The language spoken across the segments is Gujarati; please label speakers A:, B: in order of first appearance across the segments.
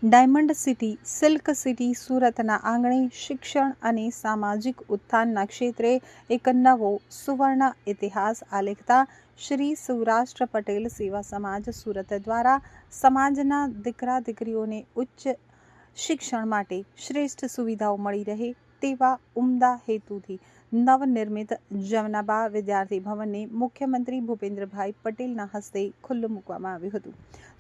A: ડાયમંડ સિટી, સિલ્ક સિટી સુરતના આંગણે શિક્ષણ અને સામાજિક ઉત્થાનના ક્ષેત્રે એક નવો સુવર્ણ ઇતિહાસ આલેખતા શ્રી સૌરાષ્ટ્ર પટેલ સેવા સમાજ સુરત દ્વારા સમાજના દીકરા દીકરીઓને ઉચ્ચ શિક્ષણ માટે શ્રેષ્ઠ સુવિધાઓ મળી રહે તેવા ઉમદા હેતુથી નવનિર્મિત જમનાબા વિદ્યાર્થી ભવનને મુખ્યમંત્રી ભૂપેન્દ્રભાઈ પટેલના હસ્તે ખુલ્લું મૂકવામાં આવ્યું હતું.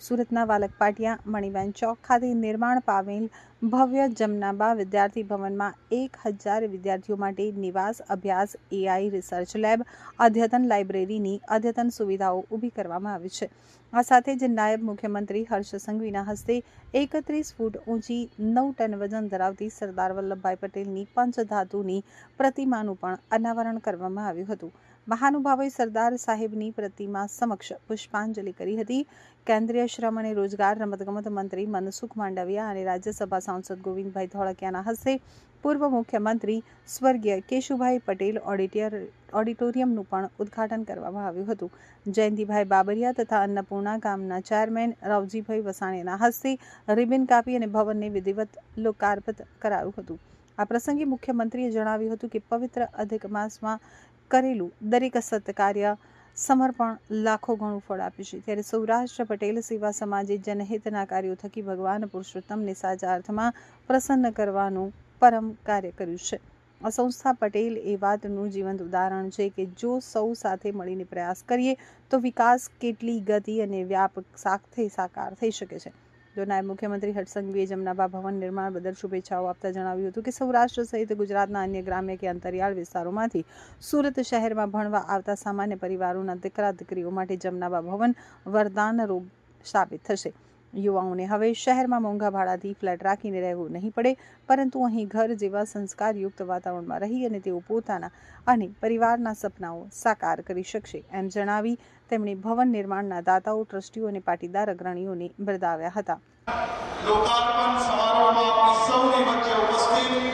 A: સુરતના વાલક પાટિયા મણિબેન ચોક ખાતે નિર્માણ પામેલ ભવ્ય જમનાબા વિદ્યાર્થી ભવનમાં 1000 વિદ્યાર્થીઓ માટે નિવાસ, અભ્યાસ, AI રિસર્ચ લેબ, અદ્યતન લાઇબ્રેરીની અદ્યતન સુવિધાઓ ઊભી કરવામાં આવી છે. આ સાથે જ નાયબ મુખ્યમંત્રી હર્ષ સંઘવીના હસ્તે 31 ફૂટ ઊંચી 9 ટન વજન ધરાવતી સરદાર વલ્લભભાઈ પટેલની પંચધાતુની પ્રતિમાનું પણ અનાવરણ કરવામાં આવ્યું હતું. મહાનુભાવોએ સરદાર સાહેબની પ્રતિમા સમક્ષ પુષ્પાંજલિ કરી હતી. કેન્દ્રીય શ્રમ અને રોજગાર રમતગમત મંત્રી મનસુખ માંડવિયા અને રાજ્યસભા સાંસદ ગોવિંદભાઈ ધોળકિયાના હસ્તે પૂર્વ મુખ્યમંત્રી સ્વર્ગીય કેશુભાઈ પટેલ ઓડિટોરિયમનું પણ ઉદ્ઘાટન કરવામાં આવ્યું હતું. જયંતિભાઈ બાબરિયા તથા અન્નપૂર્ણા ગામના ચેરમેન રાવજીભાઈ વસાણીના હસ્તે રિબિન કાપી અને ભવનને વિધિવત લોકાર્પિત કરાયું હતું. આ પ્રસંગે મુખ્યમંત્રીએ જણાવ્યું હતું કે પવિત્ર અધિક માસમાં કરેલું દરેક સત્કાર્ય સમર્પણ લાખો ગણું ફળ આપે છે. ત્યારે સૌરાષ્ટ્ર પટેલ સેવા સમાજે જનહિતના કાર્યો થકી ભગવાન પુરુષોત્તમને સાચા અર્થમાં પ્રસન્ન કરવાનું પરમ કાર્ય કર્યું છે. આ સંસ્થા પટેલ એ વાતનું જીવંત ઉદાહરણ છે કે જો સૌ સાથે મળીને પ્રયાસ કરીએ તો વિકાસ કેટલી ગતિ અને વ્યાપક સાથે સાકાર થઈ શકે છે. તો નાયબ મુખ્યમંત્રી હર્ષ સંઘવીએ જમનાબા ભવન નિર્માણ બદલ શુભેચ્છાઓ આપતા જણાવ્યું હતું કે સૌરાષ્ટ્ર સહિત ગુજરાતના અન્ય ગ્રામ્ય કે અંતરિયાળ વિસ્તારોમાંથી સુરત શહેરમાં ભણવા આવતા સામાન્ય પરિવારોના દીકરા દીકરીઓ માટે જમનાબા ભવન વરદાનરૂપ સાબિત થશે. યુવાઓને હવે શહેરમાં મોંઘા ભાડાથી ફ્લેટ રાખીને રહેવું નહીં પડે, પરંતુ અહીં ઘર જેવા સંસ્કારયુક્ત વાતાવરણમાં રહી અને તેઓ પોતાના અને પરિવારના સપનાઓ સાકાર કરી શકશે, એમ જણાવી તેમણે ભવન નિર્માણના દાતાઓ, ટ્રસ્ટીઓ અને પાટીદાર અગ્રણીઓને બિરદાવ્યા હતા.
B: લોકાર્પણ સમારોહમાં આપની સૌની વચ્ચે ઉપસ્થિત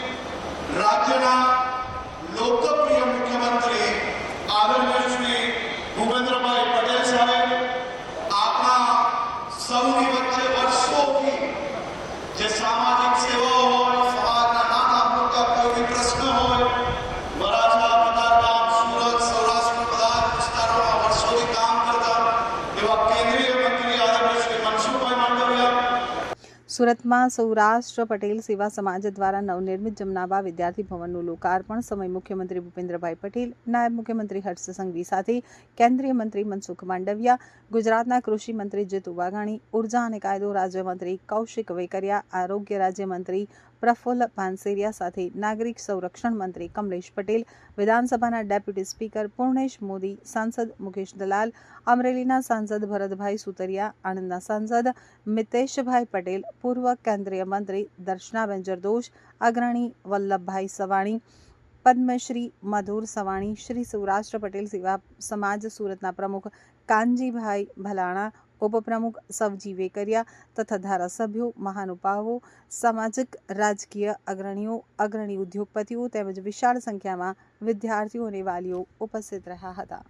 B: રાજ્યના લોકપ્રિય મુખ્યમંત્રી આદરણીય શ્રી ભૂપેન્દ્રભાઈ પટેલ સાહેબ આપણા સૌની વચ્ચે વર્ષોથી જે સામાજિક સેવાઓ હોય, સમાજના નાના મોટા કોઈ બી પ્રશ્ન હોય, વરાછા, કતારગામ, સુરત, સૌરાષ્ટ્ર બધા વિસ્તારોમાં વર્ષોથી કામ કરતા એવા કેન્દ્રીય મંત્રી આદરણીય શ્રી મનસુખભાઈ માંડવિયા.
A: સુરતમાં સૌરાષ્ટ્ર પટેલ સેવા સમાજ દ્વારા નવનિર્મિત જમનાબા વિદ્યાર્થી ભવનનું લોકાર્પણ સમય મુખ્યમંત્રી ભૂપેન્દ્રભાઈ પટેલ, નાયબ મુખ્યમંત્રી હર્ષ સંઘવી સાથે કેન્દ્રીય મંત્રી મનસુખ માંડવિયા, ગુજરાતના કૃષિ મંત્રી જીતુ વાઘાણી, ઉર્જા અને કાયદો રાજ્યમંત્રી કૌશિક વેકરિયા, આરોગ્ય રાજ્યમંત્રી પ્રફુલ્લ પાનસેરિયા સાથે નાગરિક સંરક્ષણ મંત્રી કમલેશ પટેલ, વિધાનસભાના ડેપ્યુટી સ્પીકર પૂર્ણેશ મોદી, સાંસદ મુકેશ દલાલ, અમરેલીના સાંસદ ભરતભાઈ સુતરિયા, આણંદના સાંસદ મિતેશભાઈ પટેલ, પૂર્વ કેન્દ્રીય મંત્રી દર્શનાબેન જરદોશ, અગ્રણી વલ્લભભાઈ સવાણી, પદ્મશ્રી મધુર સવાણી, શ્રી સૌરાષ્ટ્ર પટેલ સેવા સમાજ સુરતના પ્રમુખ કાનજીભાઈ ભલાણા, ઉપપ્રમુખ સવજી વેકરિયા તથા ધારાસભ્યો, મહાનુભાવો, સામાજિક રાજકીય અગ્રણીઓ, અગ્રણી ઉદ્યોગપતિઓ તેમજ વિશાળ સંખ્યામાં વિદ્યાર્થીઓ અને વાલીઓ ઉપસ્થિત રહ્યા હતા.